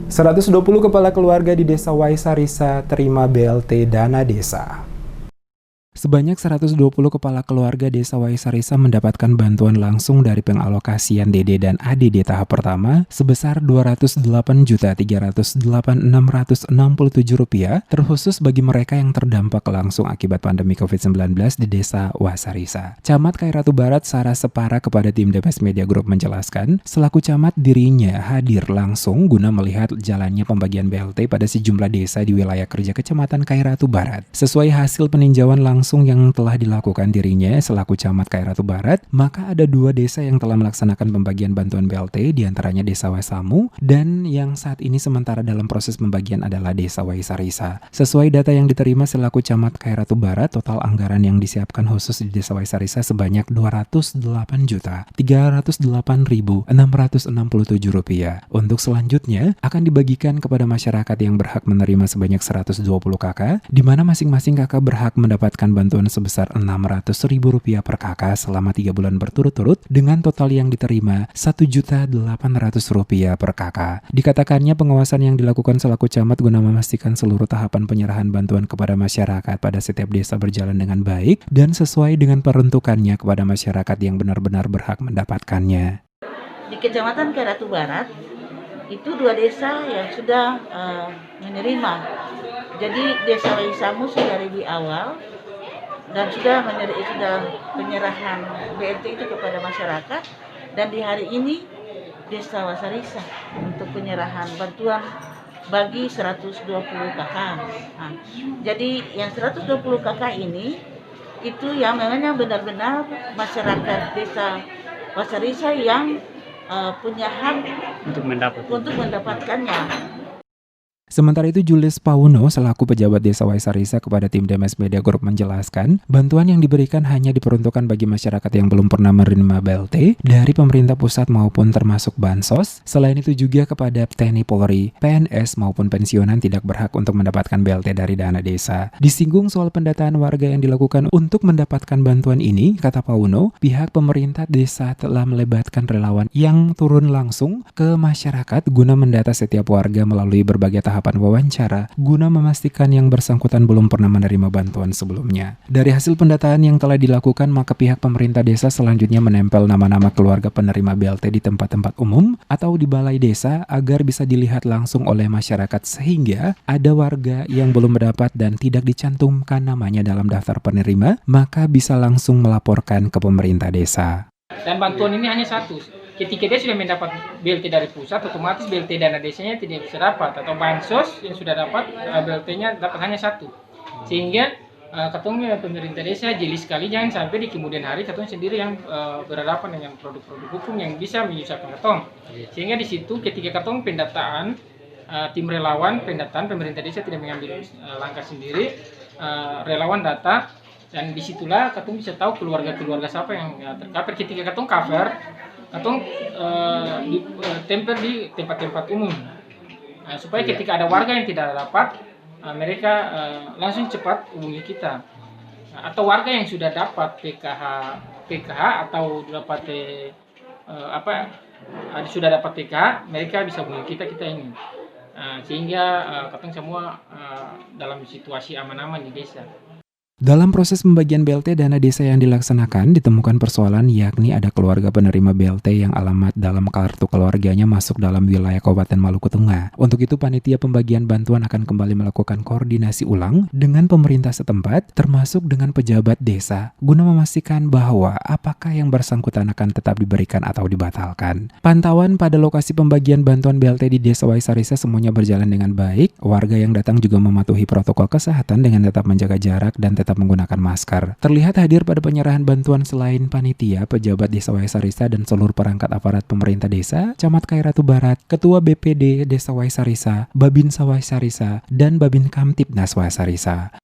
120 kepala keluarga di Desa Waisarisa terima BLT Dana Desa. Sebanyak 120 kepala keluarga Desa Waisarisa mendapatkan bantuan langsung dari pengalokasian DD dan ADD tahap pertama sebesar Rp208.667 terkhusus bagi mereka yang terdampak langsung akibat pandemi COVID-19 di Desa Waisarisa. Camat Khairatu Barat Sarah Separa kepada tim DMS Media Group menjelaskan, selaku camat dirinya hadir langsung guna melihat jalannya pembagian BLT pada sejumlah desa di wilayah kerja Kecamatan Khairatu Barat. Sesuai hasil peninjauan langsung yang telah dilakukan dirinya selaku camat Khairatu Barat, maka ada 2 desa yang telah melaksanakan pembagian bantuan BLT, diantaranya Desa Wasamu dan yang saat ini sementara dalam proses pembagian adalah Desa Waisarisa. Sesuai data yang diterima selaku camat Khairatu Barat, total anggaran yang disiapkan khusus di Desa Waisarisa sebanyak Rp208.308.667. Untuk selanjutnya akan dibagikan kepada masyarakat yang berhak menerima sebanyak 120 KK, di mana masing-masing kakak berhak mendapatkan bantuan sebesar Rp600.000 per kakak selama 3 bulan berturut-turut dengan total yang diterima Rp1.800.000 per kakak. Dikatakannya pengawasan yang dilakukan selaku camat guna memastikan seluruh tahapan penyerahan bantuan kepada masyarakat pada setiap desa berjalan dengan baik dan sesuai dengan peruntukannya kepada masyarakat yang benar-benar berhak mendapatkannya. Di Kecamatan Khairatu Barat itu 2 desa yang sudah menerima. Jadi Desa Waisamu sudah lebih awal dan sudah penyerahan BLT itu kepada masyarakat, dan di hari ini Desa Waisarisa untuk penyerahan bantuan bagi 120 KK. Nah, jadi yang 120 KK ini itu yang memang benar-benar masyarakat Desa Waisarisa yang punya hak untuk mendapatkannya. Sementara itu Julius Pauno selaku pejabat Desa Waisarisa kepada tim DMS Media Group menjelaskan, bantuan yang diberikan hanya diperuntukkan bagi masyarakat yang belum pernah menerima BLT dari pemerintah pusat maupun termasuk Bansos. Selain itu juga kepada TNI Polri, PNS maupun pensiunan tidak berhak untuk mendapatkan BLT dari dana desa. Disinggung soal pendataan warga yang dilakukan untuk mendapatkan bantuan ini, kata Pauno, pihak pemerintah desa telah melibatkan relawan yang turun langsung ke masyarakat guna mendata setiap warga melalui berbagai tahapan wawancara guna memastikan yang bersangkutan belum pernah menerima bantuan sebelumnya. Dari hasil pendataan yang telah dilakukan, maka pihak pemerintah desa selanjutnya menempel nama-nama keluarga penerima BLT di tempat-tempat umum atau di balai desa agar bisa dilihat langsung oleh masyarakat, sehingga ada warga yang belum mendapat dan tidak dicantumkan namanya dalam daftar penerima, maka bisa langsung melaporkan ke pemerintah desa. Dan bantuan ini hanya satu. Ketika dia sudah mendapat BLT dari pusat, otomatis BLT dana desanya tidak bisa dapat, atau bansos yang sudah dapat BLT-nya dapat hanya satu. Sehingga ketemu pemerintah desa jeli sekali, jangan sampai di kemudian hari ketemu sendiri yang berhadapan dengan produk-produk hukum yang bisa menyusahkan ketemu. Sehingga di situ ketika ketemu pendataan, tim relawan pendataan, pemerintah desa tidak mengambil langkah sendiri, relawan data, dan disitulah ketemu bisa tahu keluarga-keluarga siapa yang tercover. Ketika ketemu cover atau ditempel di tempat-tempat umum, supaya ketika ada warga yang tidak dapat, mereka langsung cepat hubungi kita, atau warga yang sudah dapat PKH atau dapat sudah dapat PKH, mereka bisa hubungi kita ini, sehingga ketemu semua dalam situasi aman-aman di desa. Dalam proses pembagian BLT dana desa yang dilaksanakan, ditemukan persoalan yakni ada keluarga penerima BLT yang alamat dalam kartu keluarganya masuk dalam wilayah Kabupaten Maluku Tengah. Untuk itu, panitia pembagian bantuan akan kembali melakukan koordinasi ulang dengan pemerintah setempat, termasuk dengan pejabat desa, guna memastikan bahwa apakah yang bersangkutan akan tetap diberikan atau dibatalkan. Pantauan pada lokasi pembagian bantuan BLT di Desa Waisarisa semuanya berjalan dengan baik. Warga yang datang juga mematuhi protokol kesehatan dengan tetap menjaga jarak dan tetap menggunakan masker. Terlihat hadir pada penyerahan bantuan selain panitia, pejabat Desa Waisarisa dan seluruh perangkat aparat pemerintah desa, Camat Khairatu Barat, Ketua BPD Desa Waisarisa, Babinsa Waisarisa, dan Babin Kamtibnas Waisarisa.